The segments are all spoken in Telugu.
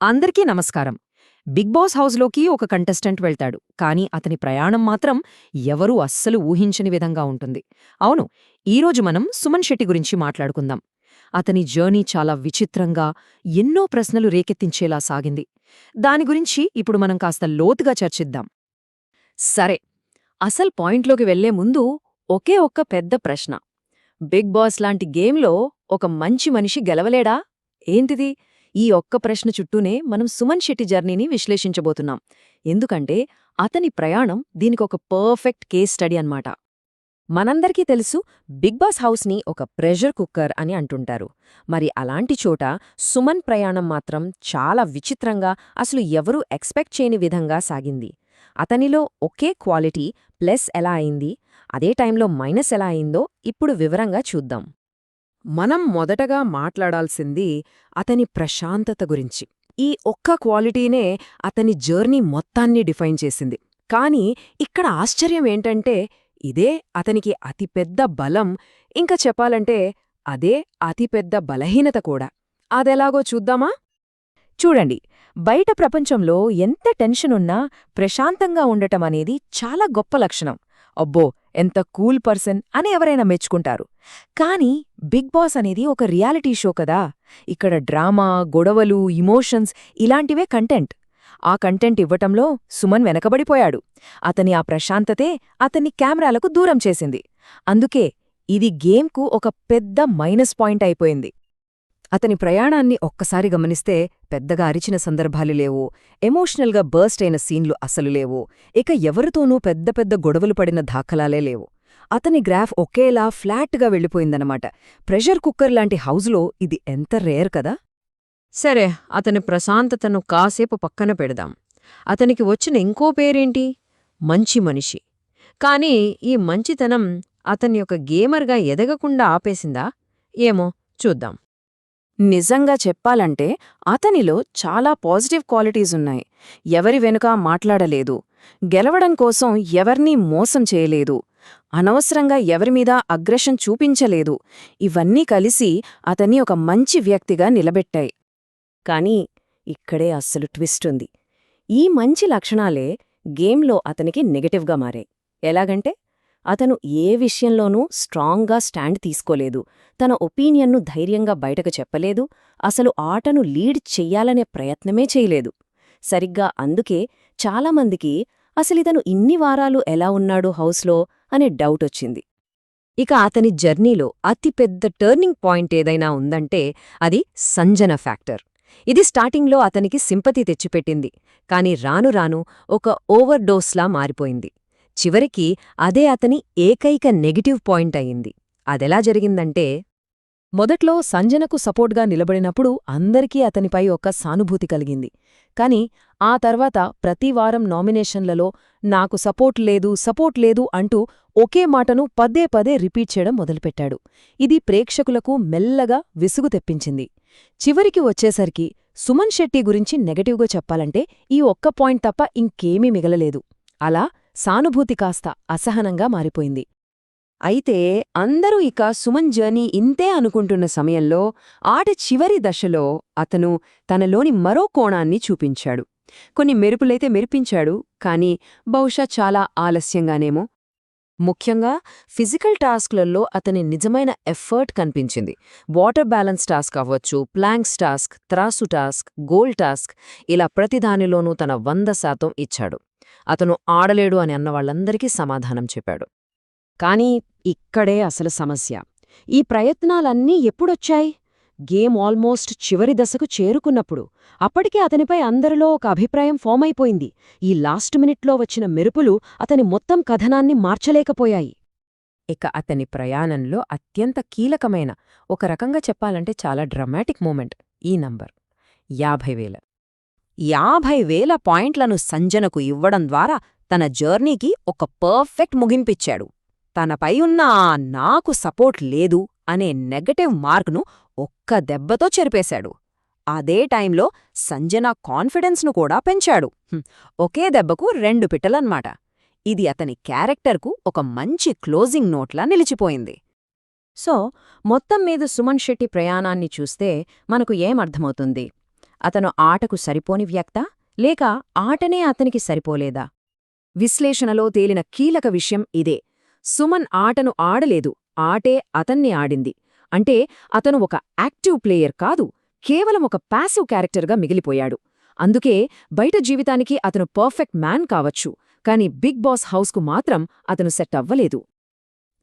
అందరికీ నమస్కారం. 'బిగ్ బాస్' హౌస్‌లోకి ఒక కంటెస్టెంట్ వెళ్తాడు. కానీ అతని ప్రయాణం మాత్రం ఎవరూ అస్సలు ఊహించని విధంగా ఉంటుంది. అవును, ఈరోజు మనం సుమన్ శెట్టి గురించి మాట్లాడుకుందాం. అతని జర్నీ చాలా విచిత్రంగా, ఎన్నో ప్రశ్నలు రేకెత్తించేలా సాగింది. దాని గురించి ఇప్పుడు మనం కాస్త లోతుగా చర్చిద్దాం. సరే, అసలు పాయింట్లోకి వెళ్లే ముందు ఒకే ఒక్క పెద్ద ప్రశ్న. 'బిగ్ బాస్' లాంటి గేమ్‌లో ఒక మంచి మనిషి గెలవలేడా? ఏంటిది? ఈ ఒక్క ప్రశ్న చుట్టూనే మనం సుమన్ శెట్టి జర్నీని విశ్లేషించబోతున్నాం. ఎందుకంటే అతని ప్రయాణం దీనికొక పర్ఫెక్ట్ కేస్ స్టడీ అన్నమాట. మనందరికీ తెలుసు, బిగ్ బాస్ హౌస్ని ఒక ప్రెషర్ కుక్కర్ అని అంటుంటారు. మరి అలాంటి చోట సుమన్ ప్రయాణం మాత్రం చాలా విచిత్రంగా, అసలు ఎవరూ ఎక్స్పెక్ట్ చేయని విధంగా సాగింది. అతనిలో ఒకే క్వాలిటీ ప్లస్ ఎలా అయింది, అదే టైంలో మైనస్ ఎలా అయిందో ఇప్పుడు వివరంగా చూద్దాం. మనం మొదటగా మాట్లాడాల్సింది అతని ప్రశాంతత గురించి. ఈ ఒక్క క్వాలిటీనే అతని జర్నీ మొత్తాన్ని డిఫైన్ చేసింది. కానీ ఇక్కడ ఆశ్చర్యం ఏంటంటే ఇదే అతనికి అతిపెద్ద బలం, ఇంకా చెప్పాలంటే అదే అతిపెద్ద బలహీనత కూడా. అదెలాగో చూద్దామా? చూడండి, బయట ప్రపంచంలో ఎంత టెన్షనున్నా ప్రశాంతంగా ఉండటమనేది చాలా గొప్ప లక్షణం. అబ్బో, ఎంత కూల్ పర్సన్ అని ఎవరైనా మెచ్చుకుంటారు. కానీ బిగ్ బాస్ అనేది ఒక రియాలిటీ షో కదా. ఇక్కడ డ్రామా, గొడవలు, ఇమోషన్స్ ఇలాంటివే కంటెంట్. ఆ కంటెంట్ ఇవ్వటంలో సుమన్ వెనకబడిపోయాడు. అతని ఆ ప్రశాంతతే అతన్ని కెమెరాలకు దూరం చేసింది. అందుకే ఇది గేమ్కు ఒక పెద్ద మైనస్ పాయింట్ అయిపోయింది. అతని ప్రయాణాన్ని ఒక్కసారి గమనిస్తే పెద్దగా అరిచిన సందర్భాలు లేవు, ఎమోషనల్గా బర్స్ట్ అయిన సీన్లు అసలు లేవు, ఇక ఎవరితోనూ పెద్ద పెద్ద గొడవలు పడిన దాఖలాలే లేవు. అతని గ్రాఫ్ ఒకేలా ఫ్లాట్గా వెళ్ళిపోయిందన్నమాట. ప్రెషర్ కుక్కర్ లాంటి హౌజ్లో ఇది ఎంత రేర్ కదా. సరే, అతని ప్రశాంతతను కాసేపు పక్కన పెడదాం. అతనికి వచ్చిన ఇంకో పేరేంటి? మంచి మనిషి. కానీ ఈ మంచితనం అతన్ని ఒక గేమర్గా ఎదగకుండా ఆపేసిందా? ఏమో చూద్దాం. నిజంగా చెప్పాలంటే అతనిలో చాలా పాజిటివ్ క్వాలిటీసున్నాయి. ఎవరి వెనుక మాట్లాడలేదు, గెలవడం కోసం ఎవర్నీ మోసం చేయలేదు, అనవసరంగా ఎవరిమీద అగ్రెషన్ చూపించలేదు. ఇవన్నీ కలిసి అతన్ని ఒక మంచి వ్యక్తిగా నిలబెట్టాయి. కానీ ఇక్కడే అస్సలు ట్విస్ట్ ఉంది. ఈ మంచి లక్షణాలే గేమ్లో అతనికి నెగటివ్గా మారాయి. ఎలాగంటే అతను ఏ విషయంలోనూ స్ట్రాంగ్గా స్టాండ్ తీసుకోలేదు, తన ఒపీనియన్ను ధైర్యంగా బయటకు చెప్పలేదు, అసలు ఆటను లీడ్ చెయ్యాలనే ప్రయత్నమే చేయలేదు. సరిగ్గా అందుకే చాలామందికి అసలితను ఇన్ని వారాలు ఎలా ఉన్నాడు హౌస్లో అనే డౌటొచ్చింది. ఇక అతని జర్నీలో అతిపెద్ద టర్నింగ్ పాయింట్ ఏదైనా ఉందంటే అది సంజన ఫ్యాక్టర్. ఇది స్టార్టింగ్లో అతనికి సింపతి తెచ్చిపెట్టింది, కాని రాను రాను ఒక ఓవర్ డోస్లా మారిపోయింది. చివరికి అదే అతని ఏకైక నెగటివ్ పాయింట్ అయింది. అదెలా జరిగిందంటే, మొదట్లో సంజనకు సపోర్ట్గా నిలబడినప్పుడు అందరికీ అతనిపై ఒక సానుభూతి కలిగింది. కాని ఆ తర్వాత ప్రతివారం నామినేషన్లలో నాకు సపోర్ట్ లేదు అంటూ ఒకే మాటను పదే పదే రిపీట్ చేయడం మొదలుపెట్టాడు. ఇది ప్రేక్షకులకు మెల్లగా విసుగు తెప్పించింది. చివరికి వచ్చేసరికి సుమన్ శెట్టి గురించి నెగటివ్గా చెప్పాలంటే ఈ ఒక్క పాయింట్ తప్ప ఇంకేమీ మిగలలేదు. అలా సానుభూతి కాస్త అసహనంగా మారిపోయింది. అయితే అందరూ ఇక సుమన్ జర్నీ ఇంతే అనుకుంటున్న సమయంలో ఆట చివరి దశలో అతను తనలోని మరో కోణాన్ని చూపించాడు. కొన్ని మెరుపులైతే మెరిపించాడు, కానీ బహుశా చాలా ఆలస్యంగానేమో. ముఖ్యంగా ఫిజికల్ టాస్క్లలో అతని నిజమైన ఎఫర్ట్ కనిపించింది. వాటర్ బ్యాలెన్స్ టాస్క్ అవ్వచ్చు, ప్లాంక్స్ టాస్క్, త్రాసు టాస్క్, గోల్ టాస్క్, ఇలా ప్రతిదానిలోనూ తన 100% ఇచ్చాడు. అతను ఆడలేడు అని అన్నవాళ్లందరికీ సమాధానం చెప్పాడు. కానీ ఇక్కడే అసలు సమస్య. ఈ ప్రయత్నాలన్నీ ఎప్పుడొచ్చాయి? గేమ్ ఆల్మోస్ట్ చివరి దశకు చేరుకున్నప్పుడు. అప్పటికే అతనిపై అందరిలో ఒక అభిప్రాయం ఫామ్ అయిపోయింది. ఈ లాస్ట్ మినిట్లో వచ్చిన మెరుపులు అతని మొత్తం కథనాన్ని మార్చలేకపోయాయి. ఇక అతని ప్రయాణంలో అత్యంత కీలకమైన, ఒక రకంగా చెప్పాలంటే చాలా డ్రమాటిక్ మూమెంట్ ఈ నంబర్ 50,000. 50,000 పాయింట్లను సంజనకు ఇవ్వడం ద్వారా తన జర్నీకి ఒక పర్ఫెక్ట్ ముగింపిచ్చాడు. తనపై ఉన్న నాకు సపోర్ట్ లేదు అనే నెగటివ్ మార్క్ను ఒక్క దెబ్బతో చెరిపేశాడు. అదే టైంలో సంజన కాన్ఫిడెన్స్ను కూడా పెంచాడు. ఒకే దెబ్బకు 2 పిట్టలన్మాట. ఇది అతని క్యారెక్టర్కు ఒక మంచి క్లోజింగ్ నోట్లా నిలిచిపోయింది. సో మొత్తం మీద సుమన్ శెట్టి ప్రయాణాన్ని చూస్తే మనకు ఏమర్థమవుతుంది? అతను ఆటకు సరిపోని వ్యక్తా లేక ఆటనే అతనికి సరిపోలేదా? విశ్లేషణలో తేలిన కీలక విషయం ఇదే. సుమన్ ఆటను ఆడలేదు, ఆటే అతన్ని ఆడింది. అంటే అతను ఒక యాక్టివ్ ప్లేయర్ కాదు, కేవలం ఒక ప్యాసివ్ క్యారెక్టర్గా మిగిలిపోయాడు. అందుకే బయట జీవితానికి అతను పర్ఫెక్ట్ మ్యాన్ కావచ్చు, కాని బిగ్ బాస్ హౌస్కు మాత్రం అతను సెట్ అవ్వలేదు.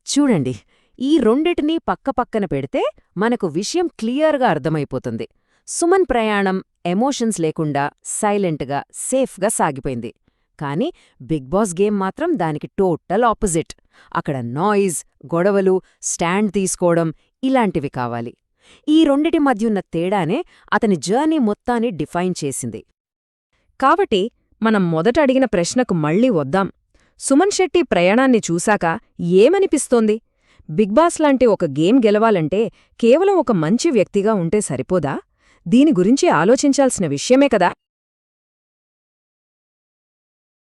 చూడండి, ఈ రెండిటినీ పక్కపక్కన పెడితే మనకు విషయం క్లియర్గా అర్థమైపోతుంది. సుమన్ ప్రయాణం ఎమోషన్స్ లేకుండా సైలెంట్గా సేఫ్గా సాగిపోయింది. కాని బిగ్ బాస్ గేమ్ మాత్రం దానికి టోటల్ ఆపోజిట్. అక్కడ నాయిస్, గొడవలు, స్టాండ్ తీసుకోవడం ఇలాంటివి కావాలి. ఈ రెండిటి మధ్యున్న తేడానే అతని జర్నీ మొత్తాన్ని డిఫైన్ చేసింది. కాబట్టి మనం మొదట అడిగిన ప్రశ్నకు మళ్ళీ వద్దాం. సుమన్ శెట్టి ప్రయాణాన్ని చూశాక ఏమనిపిస్తోంది? బిగ్ బాస్ లాంటి ఒక గేమ్ గెలవాలంటే కేవలం ఒక మంచి వ్యక్తిగా ఉంటే సరిపోదా? దీని గురించి ఆలోచించాల్సిన విషయమే కదా.